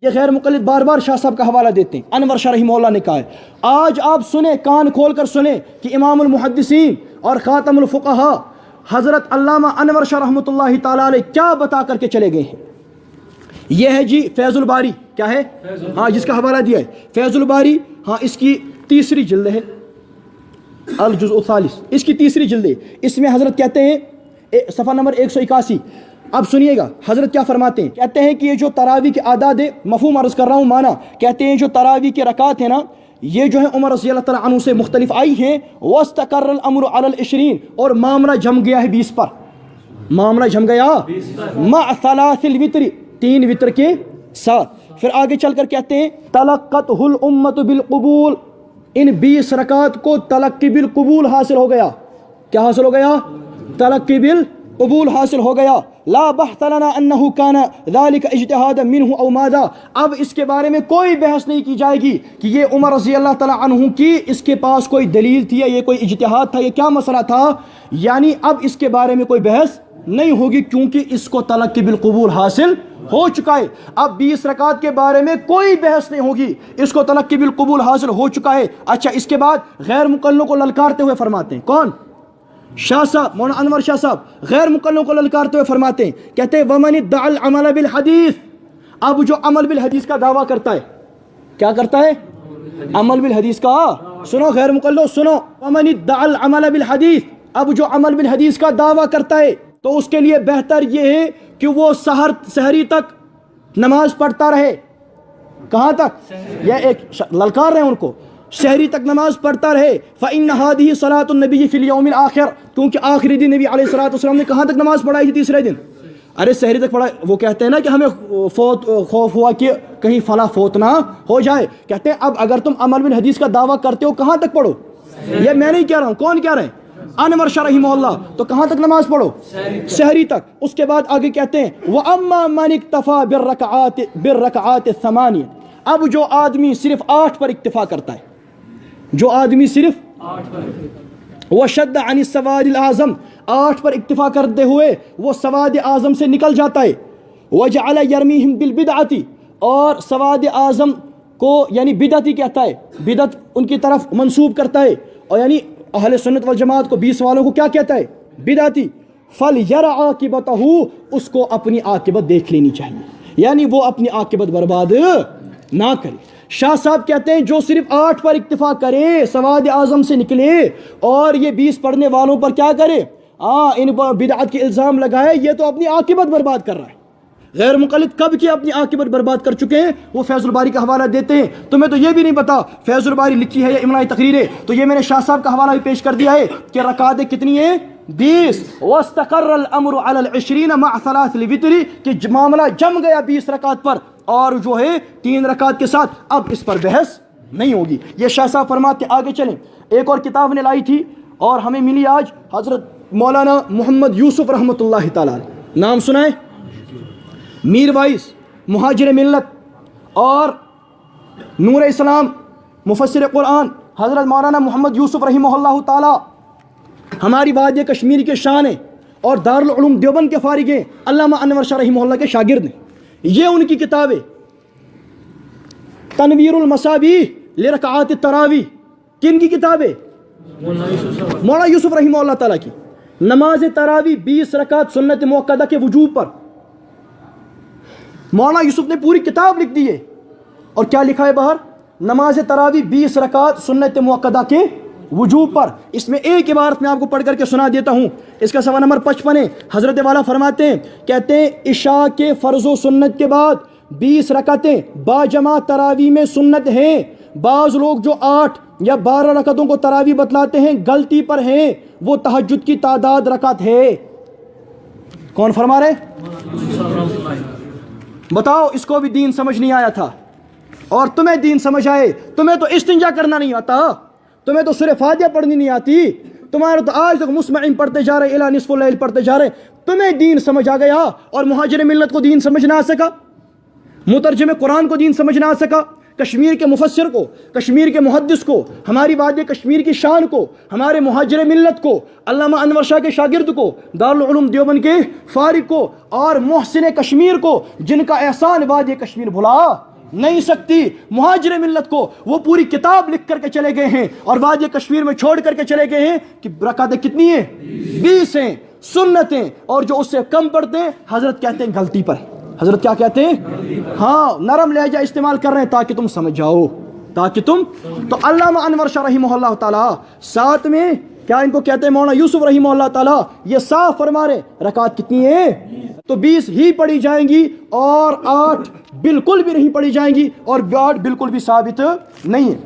یہ غیر مقلد بار بار شاہ صاحب کا حوالہ دیتے ہیں، انور شاہ رحمہ اللہ نے کہا ہے۔ آج آپ سنیں، کان کھول کر سنیں کہ امام المحدثین اور خاتم الفقہاء حضرت علامہ انور شاہ رحمۃ اللہ تعالیٰ علیہ کیا بتا کر کے چلے گئے ہیں۔ یہ ہے جی فیض الباری، کیا ہے؟ ہاں، جس کا حوالہ دیا ہے فیض الباری، ہاں اس کی تیسری جلد ہے، الجزء الثالث، اس کی تیسری جلد ہے۔ اس میں حضرت کہتے ہیں صفحہ نمبر 181، اب سنیے گا حضرت کیا فرماتے ہیں۔ کہتے ہیں کہ یہ جو تراویح کے اعداد ہے، مفہوم عرض کر رہا ہوں معنی، کہتے ہیں جو تراویح کے رکعات ہیں نا، یہ جو ہے عمر رضی اللہ تعالیٰ عنہ سے مختلف آئی ہیں، وَاسْتَقَرَّ الْأَمْرُ عَلَى الْعِشْرِينَ، اور معاملہ جم گیا ہے 20 پر، معاملہ جم گیا مع ثلاث الوتر، 3 وتر کے ساتھ۔ پھر آگے چل کر کہتے ہیں تلقتہ الامت بالقبول، ان 20 رکعات کو تلقی بالقبول حاصل ہو گیا۔ کیا حاصل ہو گیا؟ تلقی بالقبول حاصل ہو گیا۔ لا بحث لنا انہ کان ذلک اجتہادا منہ او ماذا، اب اس کے بارے میں کوئی بحث نہیں کی جائے گی کہ یہ عمر رضی اللہ تعالیٰ عنہ کی اس کے پاس کوئی دلیل تھی یا یہ کوئی اجتہاد تھا، یہ کیا مسئلہ تھا، یعنی اب اس کے بارے میں کوئی بحث نہیں ہوگی کیونکہ اس کو تلقی بالقبول حاصل ہو چکا ہے۔ اب 20 رکعات کے بارے میں کوئی بحث نہیں ہوگی، اس کو تلقی بالقبول حاصل ہو چکا ہے۔ اچھا، اس کے بعد غیر مقلدوں کو للکارتے ہوئے فرماتے ہیں، کون؟ شاہ صاحب، مولانا انور شاہ صاحب غیر مقلدوں کو للکارتے ہوئے فرماتے ہیں، کہتے ہیں وَمَنِ ادَّعَى الْعَمَلَ بِالْحَدِيثِ، اب جو عمل بالحدیث کا دعویٰ کرتا ہے، کیا کرتا ہے؟ عمل بالحدیث کا، سنو غیر مقلدوں سنو، وَمَنِ ادَّعَى الْعَمَلَ بِالْحَدِيثِ، اب جو عمل بالحدیث کا دعویٰ کرتا ہے تو اس کے لیے بہتر یہ ہے کہ وہ سحری تک نماز پڑھتا رہے۔ کہاں تک؟ یہ ایک للکار رہے ہیں ان کو، شہری تک نماز پڑھتا رہے۔ فَإِنَّ هَذِهِ صَلَاةُ النَّبِيِّ فِي الْيَوْمِ الْآخِرِ، کیونکہ آخری دن نبی علیہ الصلوۃ والسلام نے کہاں تک نماز پڑھائی تھی؟ تیسرے دن۔ ارے شہری تک پڑھا، وہ کہتے ہیں نا کہ ہمیں خوف ہوا کہ کہیں فلاں فوت نہ ہو جائے، کہتے ہیں اب اگر تم عمل بالحدیث کا دعویٰ کرتے ہو کہاں تک پڑھو؟ یہ میں نہیں کہہ رہا ہوں، کون کہہ رہے ہیں؟ انور شاہ رحمہ اللہ، تو کہاں تک نماز پڑھو؟ شہری تک۔ اس کے بعد آگے کہتے ہیں وَأَمَّا مَنِ اكْتَفَى بِالرَّكَعَاتِ الثَّمَانِيَ، اب جو آدمی صرف 8 پر اکتفا کرتا ہے، جو آدمی صرف وَشَدَّ عَنِ السَّوَادِ الْأَعْظَمِ، 8 پر اکتفا کرتے ہوئے وہ سواد اعظم سے نکل جاتا ہے، وَجَعَلَ يَرْمِيهِمْ بِالْبِدْعَةِ، اور سواد اعظم کو یعنی بدعتی کہتا ہے، بدعت ان کی طرف منسوب کرتا ہے، اور یعنی اہل سنت والجماعت کو 20 والوں کو کیا کہتا ہے؟ بدعتی۔ فَلْيَرَ عَاقِبَتَهُ، اس کو اپنی عاقبت دیکھ لینی چاہیے، یعنی وہ اپنی عاقبت برباد نہ کرے۔ شاہ صاحب کہتے ہیں جو صرف 8 پر اکتفا کرے، سواد اعظم سے نکلے، اور یہ 20 پڑھنے والوں پر کیا کرے؟ ان پر بدعت کے الزام لگائے، یہ تو اپنی عاقبت برباد کر رہا ہے۔ غیر مقلد کب کی اپنی عاقبت برباد کر چکے ہیں، وہ فیض الباری کا حوالہ دیتے ہیں۔ تمہیں تو یہ بھی نہیں پتا فیض الباری لکھی ہے یا املائی تقریر ہے، تو یہ میں نے شاہ صاحب کا حوالہ بھی پیش کر دیا ہے کہ رکعتیں کتنی ہیں؟ 20۔ وَاسْتَقَرَّ الْأَمْرُ عَلَى الْعِشْرِينَ مَعَ ثَلَاثِ الْوِتْرِ، کہ معاملہ جم گیا 20 رکعت پر، اور جو ہے 3 رکعت کے ساتھ، اب اس پر بحث نہیں ہوگی۔ یہ شاہ صاحب فرماتے ہیں۔ آگے چلیں، ایک اور کتاب نے لائی تھی اور ہمیں ملی آج، حضرت مولانا محمد یوسف رحمۃ اللہ تعالیٰ، نام سنائے؟ میر وائس، مہاجر ملت اور نور اسلام، مفسر قرآن، حضرت مولانا محمد یوسف رحمہ اللہ تعالیٰ ہماری وادی کشمیر کے شان ہیں اور دارالعلوم دیوبند کے فارغ ہیں، علامہ انور شاہ رحمہ اللہ کے شاگرد ہیں۔ یہ ان کی کتاب ہے تنویر المصابیح لرکعات التراویح۔ کن کی کتاب ہے؟ مولانا یوسف رحمہ اللہ تعالیٰ کی۔ نماز تراویح 20 رکعت سنت موقدہ کے وجوب پر مولانا یوسف نے پوری کتاب لکھ دی ہے، اور کیا لکھا ہے باہر؟ نماز تراویح 20 رکعت سنت موقدہ کے وجوب پر۔ اس میں ایک عبارت میں آپ کو پڑھ کر کے سنا دیتا ہوں، اس کا صفحہ نمبر 55 ہے۔ حضرت والا فرماتے ہیں، کہتے ہیں عشاء کے فرض و سنت کے بعد 20 رکعتیں باجماعت تراویح میں سنت ہیں۔ بعض لوگ جو 8 یا 12 رکعتوں کو تراویح بتلاتے ہیں غلطی پر ہیں، وہ تہجد کی تعداد رکعت ہے۔ کون فرما رہے؟ بتاؤ، اس کو بھی دین سمجھ نہیں آیا تھا، اور تمہیں دین سمجھ آئے؟ تمہیں تو استنجا کرنا نہیں آتا، تمہیں تو سورہ فاتحہ پڑھنی نہیں آتی، تمہارے تو آج تک مسمعین پڑھتے جا رہے، الی نصف اللیل پڑھتے جا رہے، تمہیں دین سمجھ آ گیا، اور مہاجر ملت کو دین سمجھ نہ آ سکا، مترجم قرآن کو دین سمجھ نہ آ سکا، کشمیر کے مفسر کو، کشمیر کے محدث کو، ہماری وادی کشمیر کی شان کو، ہمارے مہاجر ملت کو، علامہ انور شاہ کے شاگرد کو، دارالعلوم دیوبند کے فارغ کو، اور محسن کشمیر کو، جن کا احسان وادی کشمیر بھلا نہیں سکتی. مہاجر ملت کو وہ پوری کتاب لکھ کر کے چلے گئے ہیں اور وادی کشمیر میں چھوڑ کر کے چلے گئے ہیں کہ رکعتیں کتنی ہیں؟ 20 ہیں. سنتیں اور جو اس سے کم پڑھتے ہیں حضرت کہتے ہیں غلطی پر. حضرت کیا کہتے ہیں؟ ہاں نرم لہجہ استعمال کر رہے ہیں تاکہ تم سمجھ جاؤ، تاکہ تم. تو علامہ انور شاہ رحمہ اللہ تعالیٰ ساتھ میں کیا ان کو کہتے ہیں مولانا یوسف رحمہ اللہ تعالیٰ یہ صاف فرما رہے رکعت کتنی ہے؟ تو 20 ہی پڑھی جائیں گی اور 8 بالکل بھی نہیں پڑھی جائیں گی اور 8 بالکل بھی ثابت نہیں ہے.